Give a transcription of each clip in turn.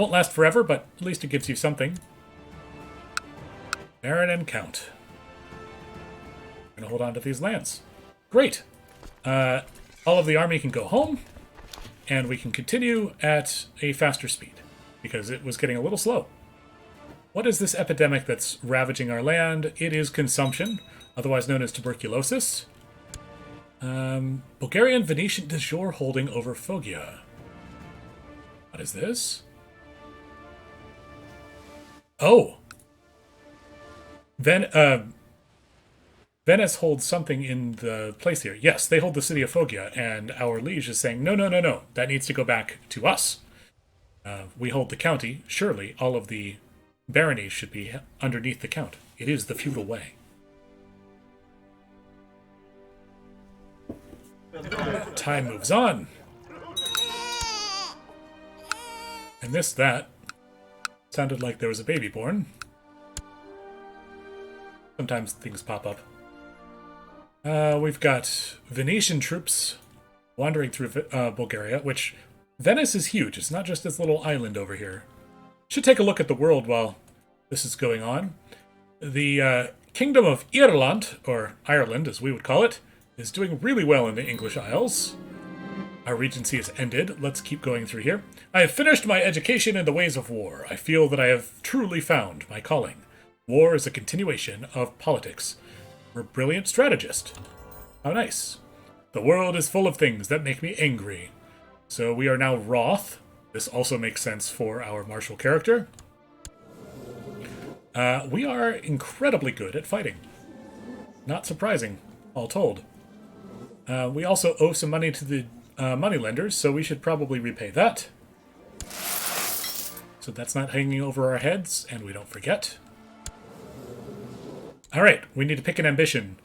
Won't last forever, but at least it gives you something. Baron and Count. Gonna hold on to these lands. Great. All of the army can go home, and we can continue at a faster speed, because it was getting a little slow. What is this epidemic that's ravaging our land? It is consumption, otherwise known as tuberculosis. Bulgarian Venetian de jure holding over Foggia. What is this? Oh! Venice holds something in the place here. Yes, they hold the city of Foggia, and our liege is saying, no, no, no, no, that needs to go back to us. We hold the county. Surely all of the baronies should be underneath the count. It is the feudal way. Time moves on. I missed that. Sounded like there was a baby born. Sometimes things pop up. We've got Venetian troops wandering through Bulgaria, which Venice is huge. It's not just this little island over here. Should take a look at the world while this is going on. The Kingdom of Ireland, or Ireland as we would call it, is doing really well in the English Isles. Our regency is ended. Let's keep going through here. I have finished my education in the ways of war. I feel that I have truly found my calling. War is a continuation of politics. We're a brilliant strategist. How nice. The world is full of things that make me angry. So we are now wroth. This also makes sense for our martial character. We are incredibly good at fighting. Not surprising, all told. We also owe some money to the moneylenders, so we should probably repay that. So that's not hanging over our heads, and we don't forget. Alright, we need to pick an ambition.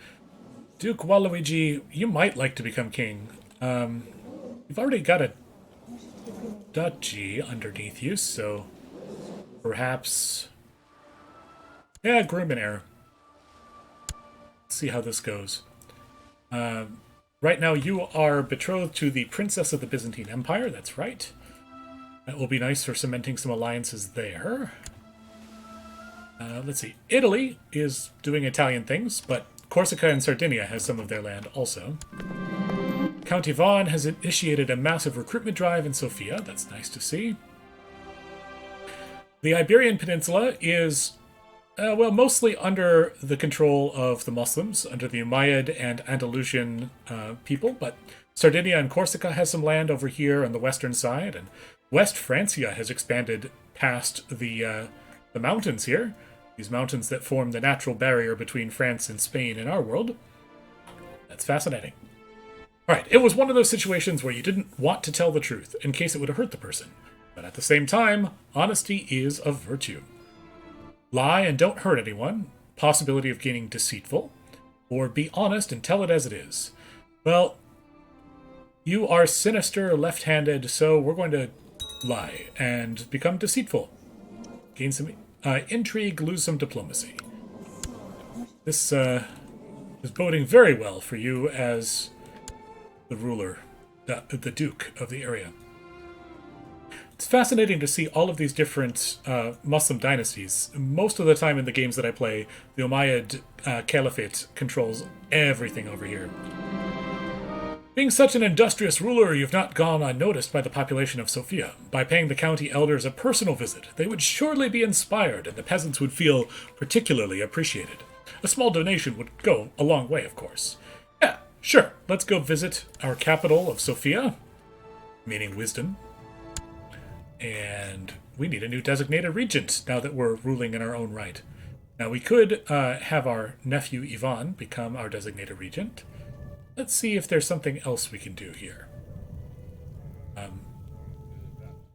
Duke Waluigi, you might like to become king. You've already got a duchy underneath you, so perhaps... Yeah, groom and heir. Let's see how this goes. Right now you are betrothed to the Princess of the Byzantine Empire, that's right. That will be nice for cementing some alliances there. Let's see. Italy is doing Italian things, but Corsica and Sardinia has some of their land also. Count Ivan has initiated a massive recruitment drive in Sofia. That's nice to see. The Iberian Peninsula is, well, mostly under the control of the Muslims, under the Umayyad and Andalusian people, but Sardinia and Corsica has some land over here on the western side, and West Francia has expanded past the mountains here. These mountains that form the natural barrier between France and Spain in our world. That's fascinating. Alright, it was one of those situations where you didn't want to tell the truth, in case it would have hurt the person. But at the same time, honesty is a virtue. Lie and don't hurt anyone, possibility of gaining deceitful, or be honest and tell it as it is. Well, you are sinister, left-handed, so we're going to lie and become deceitful. Gain some intrigue, lose some diplomacy. This is boding very well for you as the ruler, the Duke of the area. It's fascinating to see all of these different Muslim dynasties. Most of the time in the games that I play, the Umayyad Caliphate controls everything over here. Being such an industrious ruler, you've not gone unnoticed by the population of Sofia. By paying the county elders a personal visit, they would surely be inspired, and the peasants would feel particularly appreciated. A small donation would go a long way, of course. Yeah, sure, let's go visit our capital of Sofia, meaning wisdom. And we need a new designated regent now that we're ruling in our own right. Now we could have our nephew Ivan become our designated regent. Let's see if there's something else we can do here.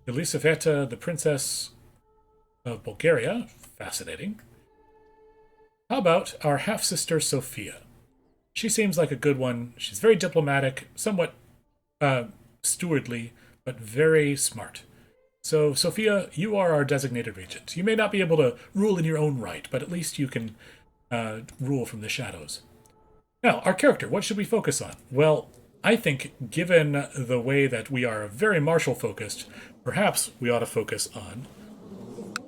Elisaveta, the Princess of Bulgaria. Fascinating. How about our half-sister Sophia? She seems like a good one. She's very diplomatic, somewhat stewardly, but very smart. So, Sophia, you are our designated regent. You may not be able to rule in your own right, but at least you can rule from the shadows. Now, our character, what should we focus on? Well, I think, given the way that we are very martial-focused, Perhaps we ought to focus on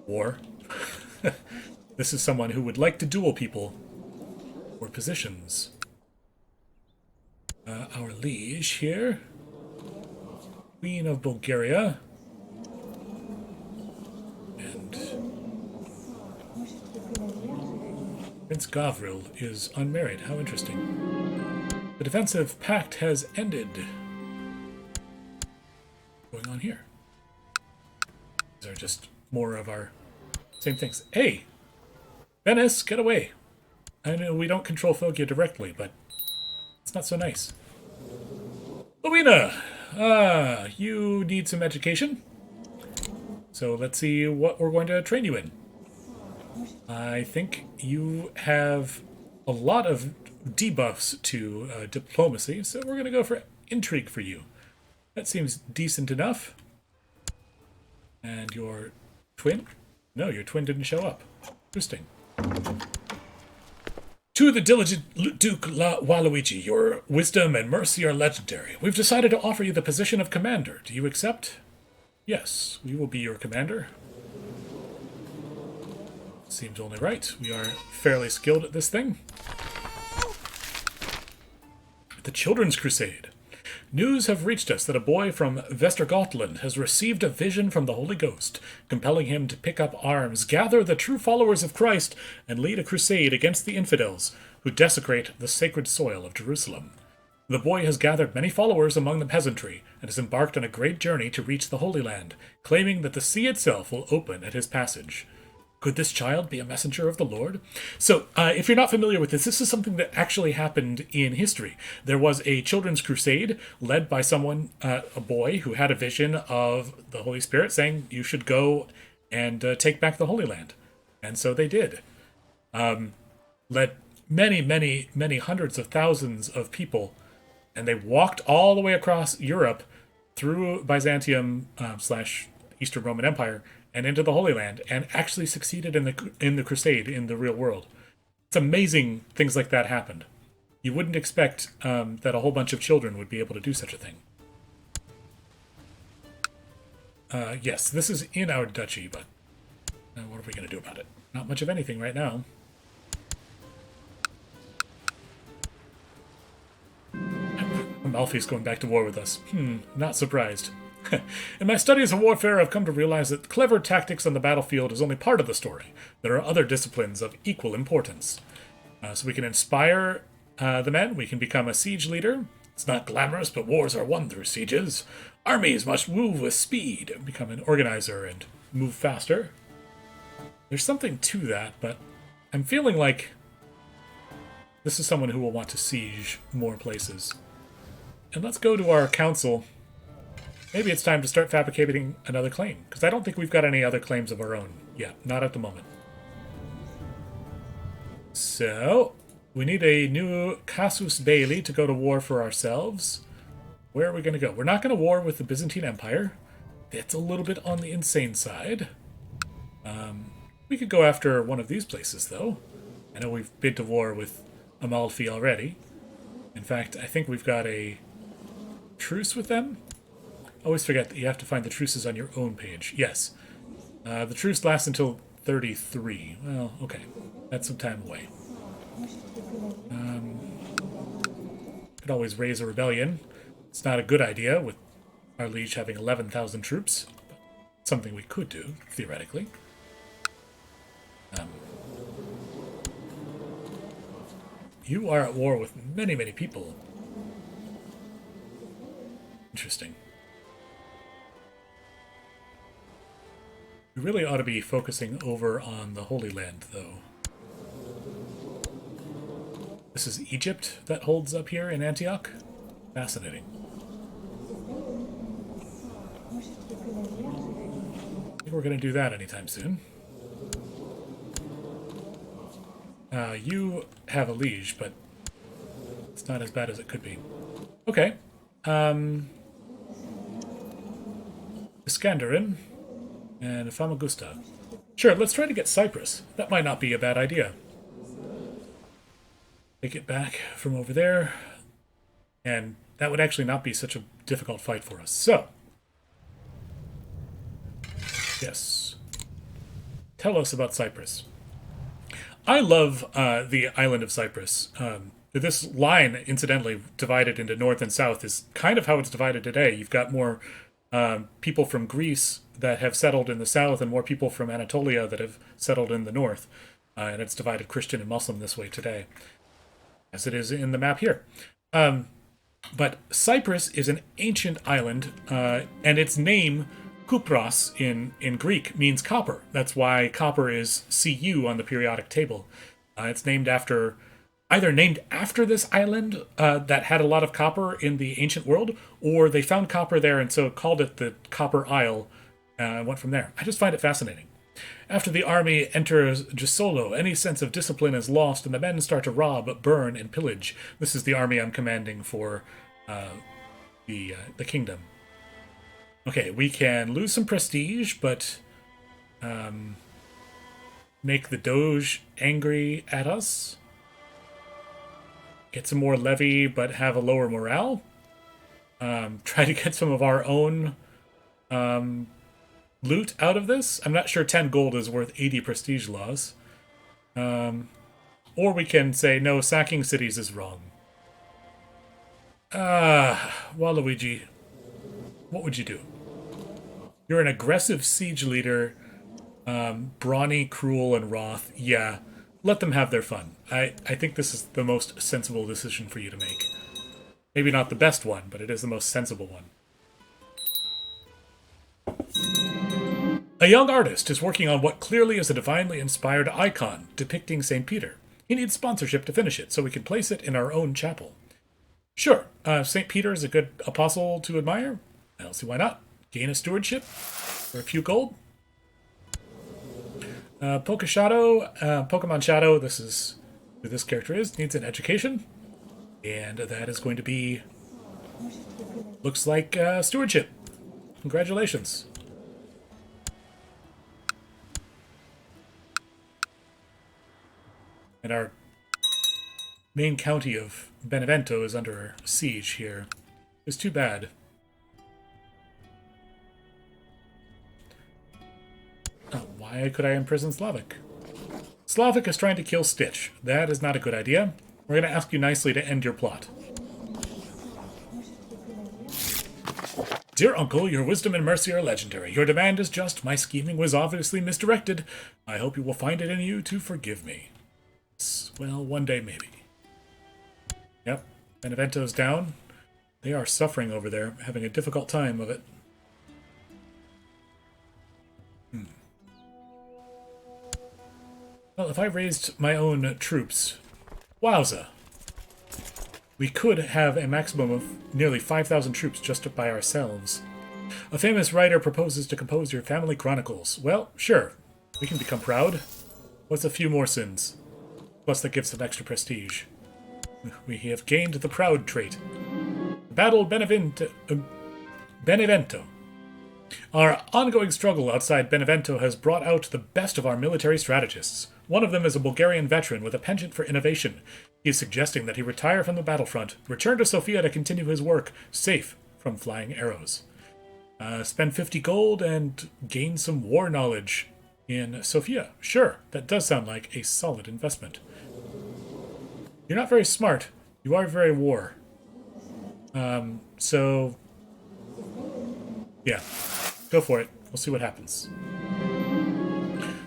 war. This is someone who would like to duel people for positions. Our liege here, Queen of Bulgaria, and Prince Gavril is unmarried. How interesting. The defensive pact has ended. What's going on here? These are just more of our same things. Hey! Venice, get away! I know we don't control Foggia directly, but it's not so nice. Louina! You need some education. So let's see what we're going to train you in. I think you have a lot of debuffs to diplomacy, so we're going to go for intrigue for you. That seems decent enough. And your twin? No, your twin didn't show up. Interesting. To the diligent Duke Waluigi, your wisdom and mercy are legendary. We've decided to offer you the position of commander. Do you accept? Yes, we will be your commander. Seems only right. We are fairly skilled at this thing. The Children's Crusade. News have reached us that a boy from Vestergotland has received a vision from the Holy Ghost, compelling him to pick up arms, gather the true followers of Christ, and lead a crusade against the infidels who desecrate the sacred soil of Jerusalem. The boy has gathered many followers among the peasantry and has embarked on a great journey to reach the Holy Land, claiming that the sea itself will open at his passage. Could this child be a messenger of the Lord? So, if you're not familiar with this is something that actually happened in history. There was a children's crusade led by someone, a boy, who had a vision of the Holy Spirit saying, you should go and take back the Holy Land. And so they did. Led many hundreds of thousands of people, and they walked all the way across Europe through Byzantium / Eastern Roman Empire and into the Holy Land, and actually succeeded in the crusade in the real world. It's amazing things like that happened. You wouldn't expect that a whole bunch of children would be able to do such a thing. Yes, this is in our duchy, but what are we going to do about it? Not much of anything right now. Amalfi's going back to war with us. Not surprised. In my studies of warfare, I've come to realize that clever tactics on the battlefield is only part of the story. There are other disciplines of equal importance. So we can inspire the men. We can become a siege leader. It's not glamorous, but wars are won through sieges. Armies must move with speed. Become an organizer and move faster. There's something to that, but I'm feeling like this is someone who will want to siege more places. And let's go to our council. Maybe it's time to start fabricating another claim, because I don't think we've got any other claims of our own yet. Not at the moment. So, we need a new casus belli to go to war for ourselves. Where are we going to go? We're not going to war with the Byzantine Empire. It's a little bit on the insane side. We could go after one of these places, though. I know we've been to war with Amalfi already. In fact, I think we've got a truce with them. I always forget that you have to find the truces on your own page. Yes. The truce lasts until 33. Well, okay. That's some time away. Could always raise a rebellion. It's not a good idea with our liege having 11,000 troops. But something we could do, theoretically. You are at war with many people. Interesting. We really ought to be focusing over on the Holy Land, though. This is Egypt that holds up here in Antioch? Fascinating. I think we're going to do that anytime soon. You have a liege, but it's not as bad as it could be. Okay. Iskandarin and Famagusta. Sure, let's try to get Cyprus. That might not be a bad idea. Take it back from over there. And that would actually not be such a difficult fight for us. So, Yes. Tell us about Cyprus. I love the island of Cyprus. This line, incidentally, divided into north and south, is kind of how it's divided today. You've got more people from Greece that have settled in the south and more people from Anatolia that have settled in the north. And it's divided Christian and Muslim this way today, as it is in the map here. But Cyprus is an ancient island, and its name, Kupros, in Greek, means copper. That's why copper is Cu on the periodic table. It's either named after this island that had a lot of copper in the ancient world, or they found copper there and so called it the Copper Isle, and went from there. I just find it fascinating. After the army enters Gisolo, any sense of discipline is lost, and the men start to rob, burn, and pillage. This is the army I'm commanding for the kingdom. Okay, we can lose some prestige, but make the Doge angry at us. Get some more levy, but have a lower morale. Try to get some of our own loot out of this. I'm not sure 10 gold is worth 80 prestige laws. Or we can say, no, sacking cities is wrong. Waluigi, what would you do? You're an aggressive siege leader, brawny, cruel, and wroth. Yeah, let them have their fun. I think this is the most sensible decision for you to make. Maybe not the best one, but it is the most sensible one. A young artist is working on what clearly is a divinely inspired icon depicting St. Peter. He needs sponsorship to finish it, so we can place it in our own chapel. Sure, St. Peter is a good apostle to admire. I don't see why not. Gain a stewardship for a few gold. Pokemon Shadow, this is who this character is, needs an education. And that is going to be, looks like stewardship. Congratulations. And our main county of Benevento is under siege here. It's too bad. Oh, why could I imprison Slavic? Slavic is trying to kill Stitch. That is not a good idea. We're going to ask you nicely to end your plot. Dear Uncle, your wisdom and mercy are legendary. Your demand is just. My scheming was obviously misdirected. I hope you will find it in you to forgive me. Well, one day maybe. Yep, Benevento's down. They are suffering over there, having a difficult time of it. Well, if I raised my own troops, wowza. We could have a maximum of nearly 5,000 troops just by ourselves. A famous writer proposes to compose your family chronicles. Well, sure, we can become proud. What's a few more sins? Plus that gives some extra prestige. We have gained the proud trait. Battle Benevento. Our ongoing struggle outside Benevento has brought out the best of our military strategists. One of them is a Bulgarian veteran with a penchant for innovation. He is suggesting that he retire from the battlefront, return to Sofia to continue his work, safe from flying arrows. Spend 50 gold and gain some war knowledge in Sofia. Sure, that does sound like a solid investment. You're not very smart. You are very war. So, yeah, go for it. We'll see what happens.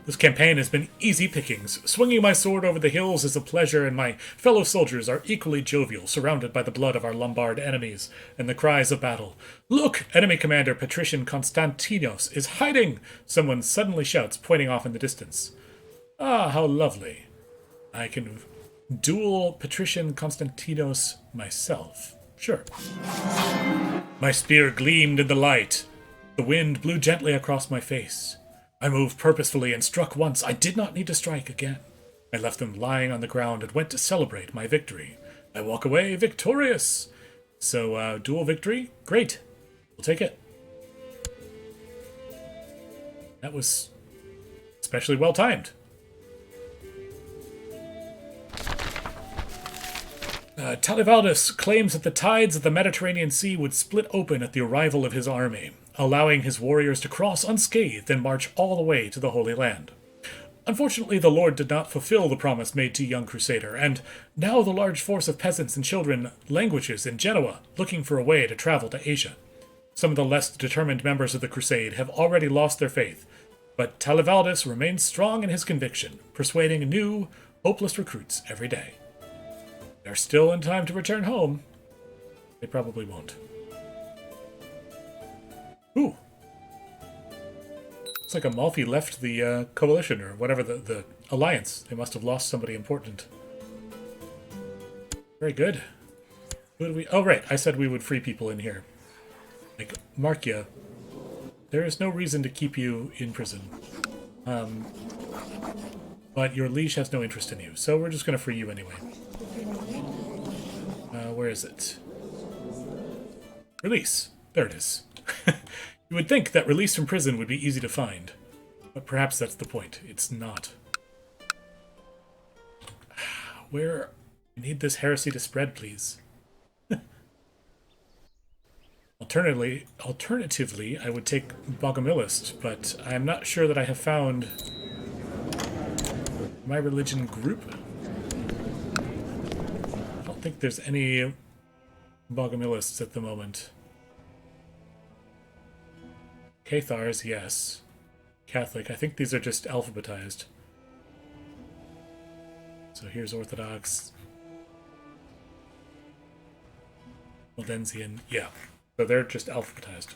This campaign has been easy pickings. Swinging my sword over the hills is a pleasure, and my fellow soldiers are equally jovial, surrounded by the blood of our Lombard enemies and the cries of battle. Look! Enemy commander Patrician Constantinos is hiding! Someone suddenly shouts, pointing off in the distance. Ah, how lovely. I can duel Patrician Constantinos myself. Sure. My spear gleamed in the light. The wind blew gently across my face. I moved purposefully and struck once. I did not need to strike again. I left them lying on the ground and went to celebrate my victory. I walk away victorious. So, dual victory? Great. We'll take it. That was especially well timed. Talivaldus claims that the tides of the Mediterranean Sea would split open at the arrival of his army. allowing his warriors to cross unscathed and march all the way to the Holy Land. Unfortunately, the Lord did not fulfill the promise made to young Crusader, and now the large force of peasants and children languishes in Genoa, looking for a way to travel to Asia. Some of the less determined members of the Crusade have already lost their faith, but Talivaldus remains strong in his conviction, persuading new, hopeless recruits every day. They're still in time to return home. They probably won't. Ooh. It's like Amalfi left the coalition, or whatever, the alliance. They must have lost somebody important. Very good. Who do we... Oh, right. I said we would free people in here. Like, Markia, there is no reason to keep you in prison. But your liege has no interest in you, so we're just going to free you anyway. Where is it? Release. There it is. You would think that release from prison would be easy to find, but perhaps that's the point. It's not. Where... I need this heresy to spread, please. Alternatively, I would take Bogomilist, but I'm not sure that I have found my religion group. I don't think there's any Bogomilists at the moment. Cathars, yes. Catholic, I think these are just alphabetized. So here's Orthodox. Waldensian, yeah. So they're just alphabetized.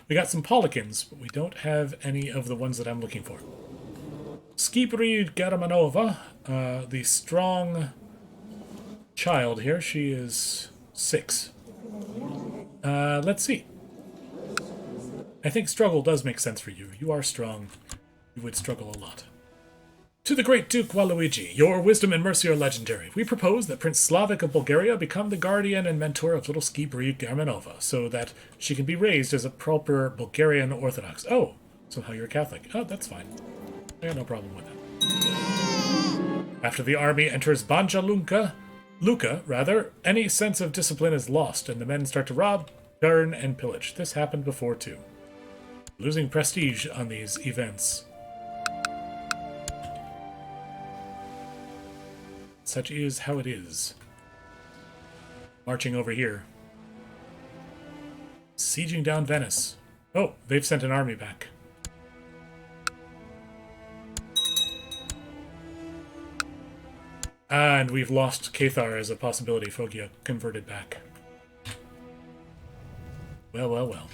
We got some Policans, but we don't have any of the ones that I'm looking for. Skibrid Garamanova, the strong child here. She is 6. Let's see. I think struggle does make sense for you. You are strong. You would struggle a lot. To the great Duke Waluigi, your wisdom and mercy are legendary. We propose that Prince Slavic of Bulgaria become the guardian and mentor of little Skibrid Garmanova, so that she can be raised as a proper Bulgarian Orthodox. Oh, somehow you're Catholic. Oh, that's fine. I got no problem with that. After the army enters Banja Luka, any sense of discipline is lost, and the men start to rob, burn, and pillage. This happened before, too. Losing prestige on these events. Such is how it is. Marching over here. Sieging down Venice. Oh, they've sent an army back. And we've lost Cathar as a possibility. Foggia converted back. Well, well, well.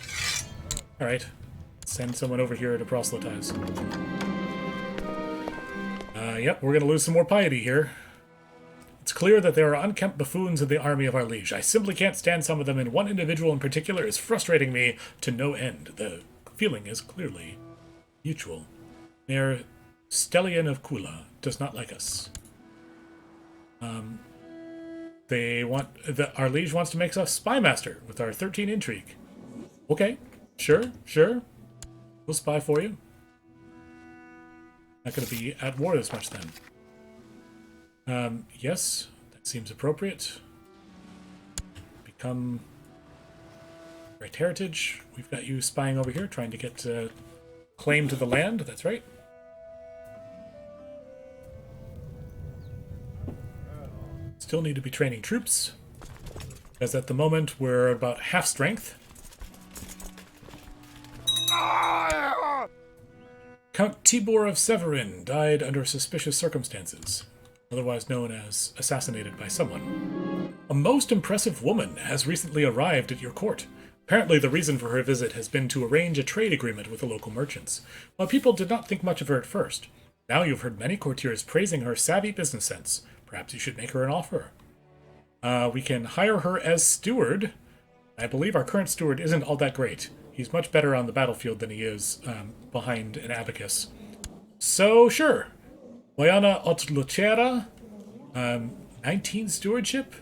Alright. Send someone over here to proselytize. Yep, we're going to lose some more piety here. It's clear that there are unkempt buffoons in the army of our liege. I simply can't stand some of them, and one individual in particular is frustrating me to no end. The feeling is clearly mutual. Mayor Stellian of Kula does not like us. Our liege wants to make us spymaster with our 13 intrigue. Okay, sure. We'll spy for you. Not going to be at war this much then. Yes, that seems appropriate. Become Great Heritage. We've got you spying over here, trying to get claim to the land. That's right. Still need to be training troops, because at the moment we're about half strength. Count Tibor of Severin died under suspicious circumstances, otherwise known as assassinated by someone. A most impressive woman has recently arrived at your court. Apparently the reason for her visit has been to arrange a trade agreement with the local merchants. While people did not think much of her at first, now you've heard many courtiers praising her savvy business sense. Perhaps you should make her an offer. We can hire her as steward. I believe our current steward isn't all that great. He's much better on the battlefield than he is behind an abacus. So, sure. Boyana Otluchera, 19 stewardship?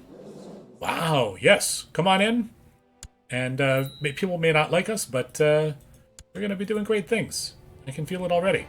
Wow, yes. Come on in. And people may not like us, but we're going to be doing great things. I can feel it already.